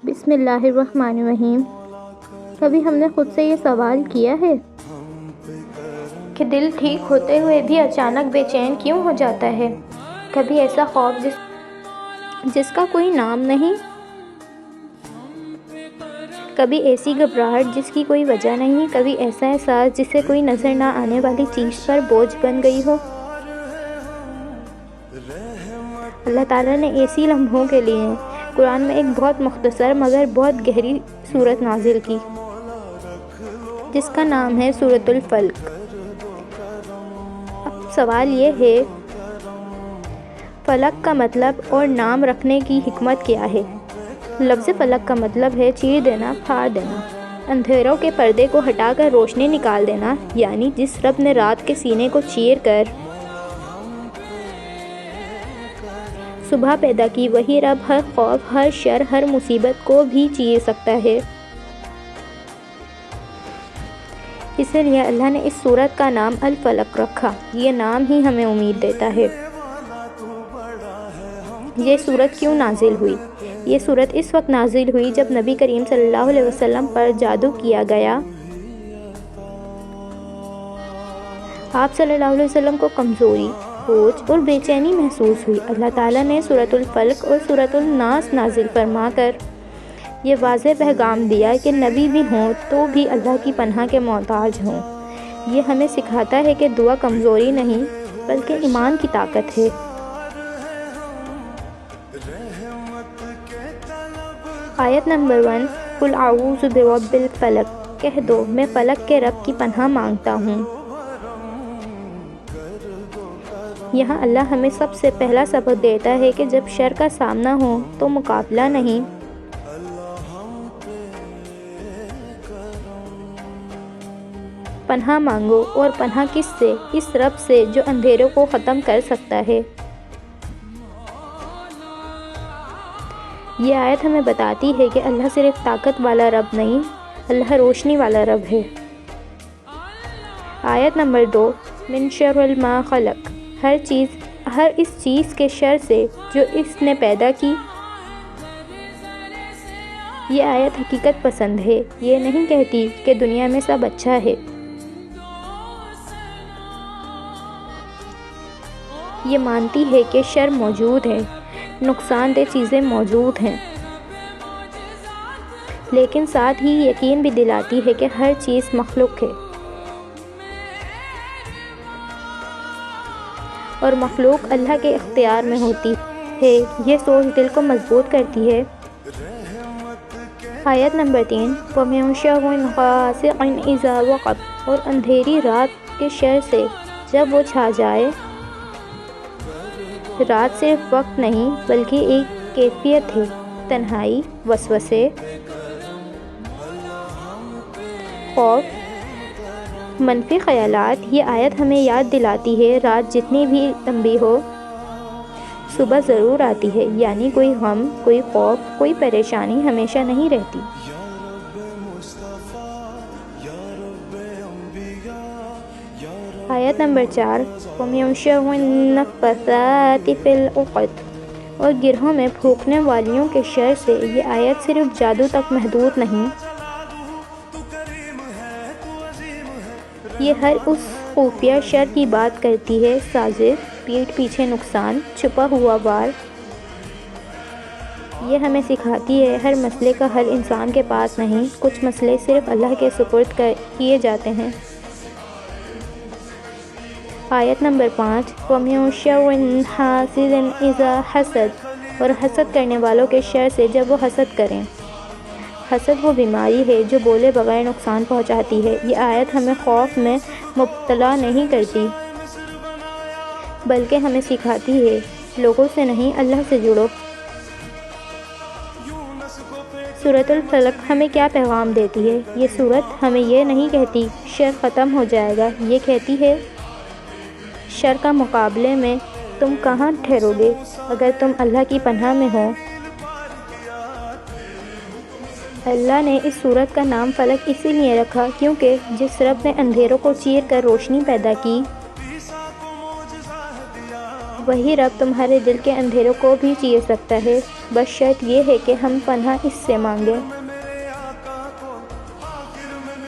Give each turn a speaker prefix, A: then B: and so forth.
A: بسم اللہ الرحمن الرحیم۔ کبھی ہم نے خود سے یہ سوال کیا ہے کہ دل ٹھیک ہوتے ہوئے بھی اچانک بے چین کیوں ہو جاتا ہے؟ کبھی ایسا خوف جس کا کوئی نام نہیں، کبھی ایسی گھبراہٹ جس کی کوئی وجہ نہیں، کبھی ایسا احساس جسے کوئی نظر نہ آنے والی چیز پر بوجھ بن گئی ہو۔ اللہ تعالیٰ نے ایسی لمحوں کے لیے قرآن میں ایک بہت مختصر مگر بہت گہری سورت نازل کی، جس کا نام ہے سورۃ الفلق۔ اب سوال یہ ہے، فلق کا مطلب اور نام رکھنے کی حکمت کیا ہے؟ لفظ فلق کا مطلب ہے چیر دینا، پھاڑ دینا، اندھیروں کے پردے کو ہٹا کر روشنی نکال دینا، یعنی جس رب نے رات کے سینے کو چیر کر صبح پیدا کی، وہی رب ہر خوف، ہر شر، ہر مصیبت کو بھی چیر سکتا ہے۔ اسی لیے اللہ نے اس سورت کا نام الفلق رکھا۔ یہ نام ہی ہمیں امید دیتا ہے۔ یہ سورت کیوں نازل ہوئی؟ یہ سورت اس وقت نازل ہوئی جب نبی کریم صلی اللہ علیہ وسلم پر جادو کیا گیا۔ آپ صلی اللہ علیہ وسلم کو کمزوری، بوجھ اور بے چینی محسوس ہوئی۔ اللہ تعالیٰ نے سورۃ الفلق اور سورۃ الناس نازل فرما کر یہ واضح پیغام دیا کہ نبی بھی ہوں تو بھی اللہ کی پناہ کے محتاج ہوں۔ یہ ہمیں سکھاتا ہے کہ دعا کمزوری نہیں بلکہ ایمان کی طاقت ہے۔ آیت نمبر 1، قل اعوذ برب الفلق، کہہ دو میں فلک کے رب کی پناہ مانگتا ہوں۔ یہاں اللہ ہمیں سب سے پہلا سبق دیتا ہے کہ جب شر کا سامنا ہو تو مقابلہ نہیں، پناہ مانگو، اور پناہ کس سے؟ اس رب سے جو اندھیروں کو ختم کر سکتا ہے۔ یہ آیت ہمیں بتاتی ہے کہ اللہ صرف طاقت والا رب نہیں، اللہ روشنی والا رب ہے۔ آیت نمبر 2، من شر ما خلق، ہر اس چیز کے شر سے جو اس نے پیدا کی۔ یہ آیت حقیقت پسند ہے، یہ نہیں کہتی کہ دنیا میں سب اچھا ہے۔ یہ مانتی ہے کہ شر موجود ہے، نقصان دہ چیزیں موجود ہیں، لیکن ساتھ ہی یقین بھی دلاتی ہے کہ ہر چیز مخلوق ہے اور مخلوق اللہ کے اختیار میں ہوتی ہے۔ یہ سوچ دل کو مضبوط کرتی ہے۔ آیت نمبر 3، وَمِن شَرِّ غَاسِقٍ إِذَا وَقَبَ، اور اندھیری رات کے شر سے جب وہ چھا جائے۔ رات صرف وقت نہیں بلکہ ایک کیفیت ہے، تنہائی، وسوسے، خوف، منفی خیالات۔ یہ آیت ہمیں یاد دلاتی ہے رات جتنی بھی لمبی ہو، صبح ضرور آتی ہے، یعنی کوئی غم، کوئی خوف، کوئی پریشانی ہمیشہ نہیں رہتی۔ آیت نمبر 4، وَمِن شَرِّ النَّفَّاثَاتِ فِی الْعُقَدِ، اور گرہوں میں پھونکنے والیوں کے شر سے۔ یہ آیت صرف جادو تک محدود نہیں، یہ ہر اس خفیہ شر کی بات کرتی ہے، سازش، پیٹھ پیچھے نقصان، چھپا ہوا وار۔ یہ ہمیں سکھاتی ہے ہر مسئلے کا حل انسان کے پاس نہیں، کچھ مسئلے صرف اللہ کے سپرد کیے جاتے ہیں۔ آیت نمبر 5، وَمِن شَرِّ حَاسِدٍ إِذَا حَسَدَ، اور حسد کرنے والوں کے شر سے جب وہ حسد کریں۔ حسد وہ بیماری ہے جو بولے بغیر نقصان پہنچاتی ہے۔ یہ آیت ہمیں خوف میں مبتلا نہیں کرتی بلکہ ہمیں سکھاتی ہے لوگوں سے نہیں، اللہ سے جڑو۔ سورۃ الفلق ہمیں کیا پیغام دیتی ہے؟ یہ سورت ہمیں یہ نہیں کہتی شر ختم ہو جائے گا، یہ کہتی ہے شر کا مقابلے میں تم کہاں ٹھہرو گے اگر تم اللہ کی پناہ میں ہو۔ اللہ نے اس سورت کا نام فلق اسی لیے رکھا کیونکہ جس رب نے اندھیروں کو چیر کر روشنی پیدا کی، وہی رب تمہارے دل کے اندھیروں کو بھی چیر سکتا ہے، بس شرط یہ ہے کہ ہم پناہ اس سے مانگیں۔